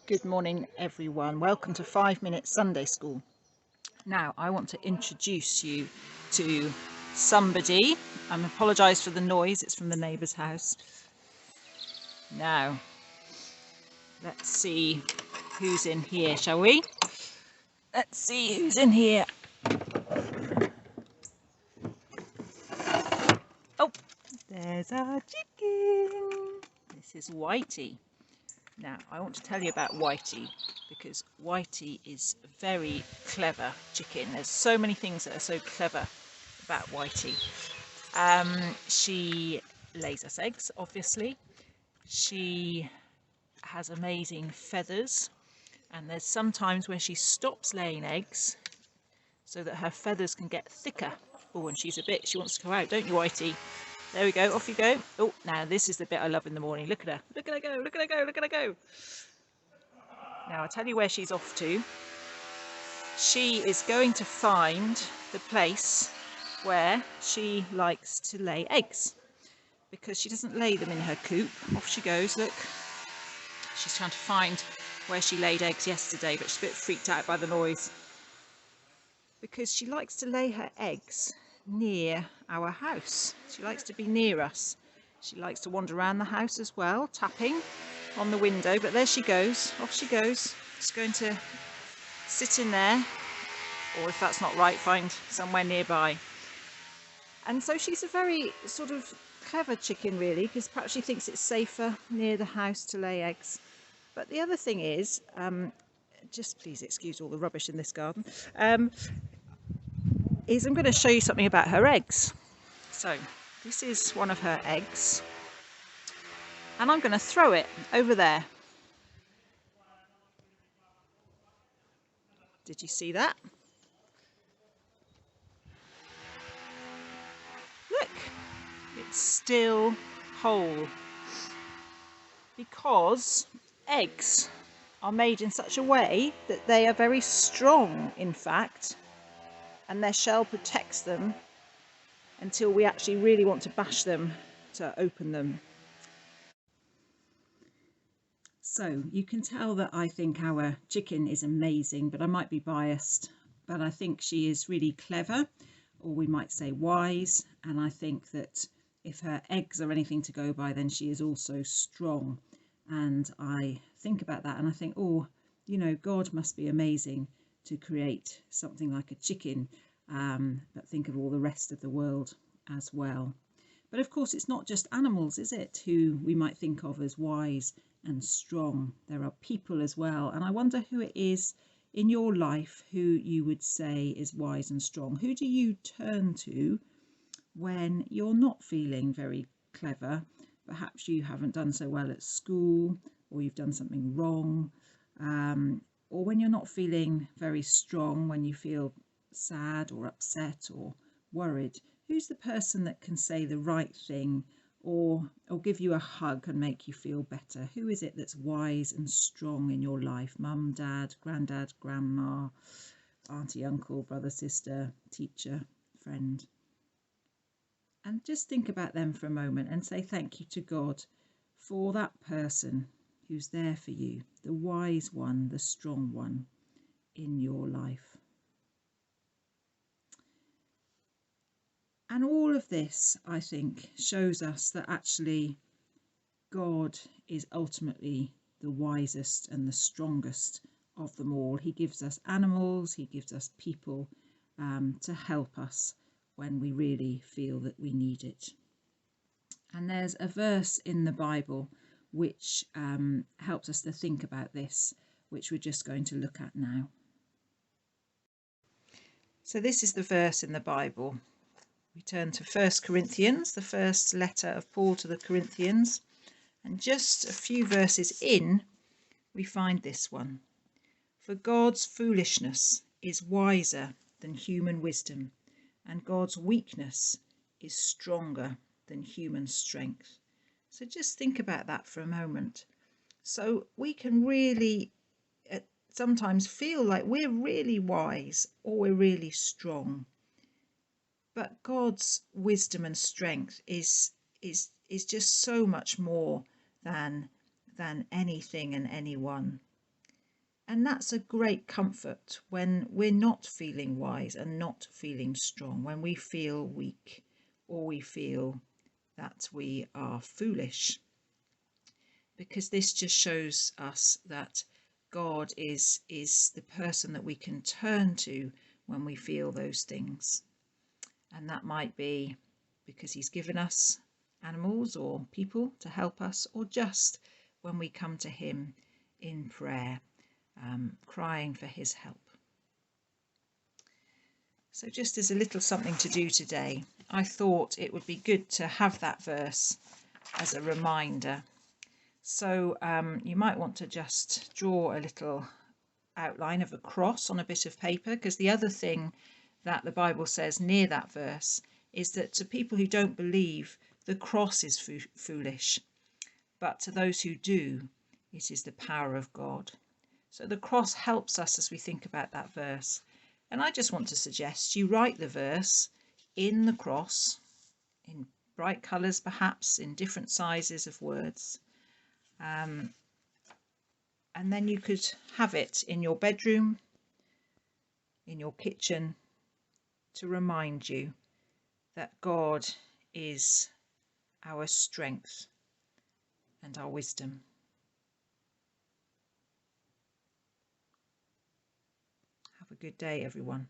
Good morning, everyone. Welcome to 5 Minute Sunday School. Now, I want to introduce you to somebody. I apologise for the noise, it's from the neighbour's house. Now, let's see who's in here, shall we? Let's see who's in here. Oh, there's our chicken. This is Whitey. Now, I want to tell you about Whitey because Whitey is a very clever chicken. There's so many things that are so clever about Whitey. She lays us eggs, obviously. She has amazing feathers, and there's sometimes where she stops laying eggs so that her feathers can get thicker. Oh, and she wants to go out, don't you, Whitey? There we go, off you go. Oh, now this is the bit I love in the morning. Look at her, look at her go, look at her go, look at her go. Now I'll tell you where she's off to. She is going to find the place where she likes to lay eggs, because she doesn't lay them in her coop. Off she goes, look. She's trying to find where she laid eggs yesterday, but she's a bit freaked out by the noise. Because she likes to lay her eggs near our house. She likes to be near us. She likes to wander around the house as well, tapping on the window, but there she goes, off she goes. She's going to sit in there, or if that's not right, find somewhere nearby. And so she's a very sort of clever chicken, really, because perhaps she thinks it's safer near the house to lay eggs. But the other thing is, just please excuse all the rubbish in this garden, is I'm going to show you something about her eggs. So this is one of her eggs, and I'm going to throw it over there. Did you see that? Look, it's still whole, because eggs are made in such a way that they are very strong, in fact, and their shell protects them until we actually really want to bash them to open them. So you can tell that I think our chicken is amazing, but I might be biased, but I think she is really clever, or we might say wise, and I think that if her eggs are anything to go by, then she is also strong. And I think about that and I think, oh, you know, God must be amazing to create something like a chicken, but think of all the rest of the world as well. But of course, it's not just animals, is it, who we might think of as wise and strong. There are people as well. And I wonder who it is in your life who you would say is wise and strong. Who do you turn to when you're not feeling very clever? Perhaps you haven't done so well at school, or you've done something wrong, or when you're not feeling very strong, when you feel sad or upset or worried. Who's the person that can say the right thing, or give you a hug and make you feel better? Who is it that's wise and strong in your life? Mum, dad, granddad, grandma, auntie, uncle, brother, sister, teacher, friend? And just think about them for a moment and say thank you to God for that person who's there for you, the wise one, the strong one in your life. And all of this, I think, shows us that actually God is ultimately the wisest and the strongest of them all. He gives us animals, he gives us people to help us when we really feel that we need it. And there's a verse in the Bible which helps us to think about this, which we're just going to look at now. So this is the verse in the Bible. We turn to 1 Corinthians, the first letter of Paul to the Corinthians, and just a few verses in, we find this one. For God's foolishness is wiser than human wisdom, and God's weakness is stronger than human strength. So just think about that for a moment. So we can really sometimes feel like we're really wise or we're really strong. But God's wisdom and strength is just so much more than anything and anyone. And that's a great comfort when we're not feeling wise and not feeling strong, when we feel weak or we feel that we are foolish, because this just shows us that God is the person that we can turn to when we feel those things. And that might be because he's given us animals or people to help us, or just when we come to him in prayer, crying for his help. So just as a little something to do today, I thought it would be good to have that verse as a reminder. So you might want to just draw a little outline of a cross on a bit of paper, because the other thing that the Bible says near that verse is that to people who don't believe, the cross is foolish, but to those who do, it is the power of God. So the cross helps us as we think about that verse. And I just want to suggest you write the verse in the cross, in bright colours perhaps, in different sizes of words. And then you could have it in your bedroom, in your kitchen, to remind you that God is our strength and our wisdom. Have a good day, everyone.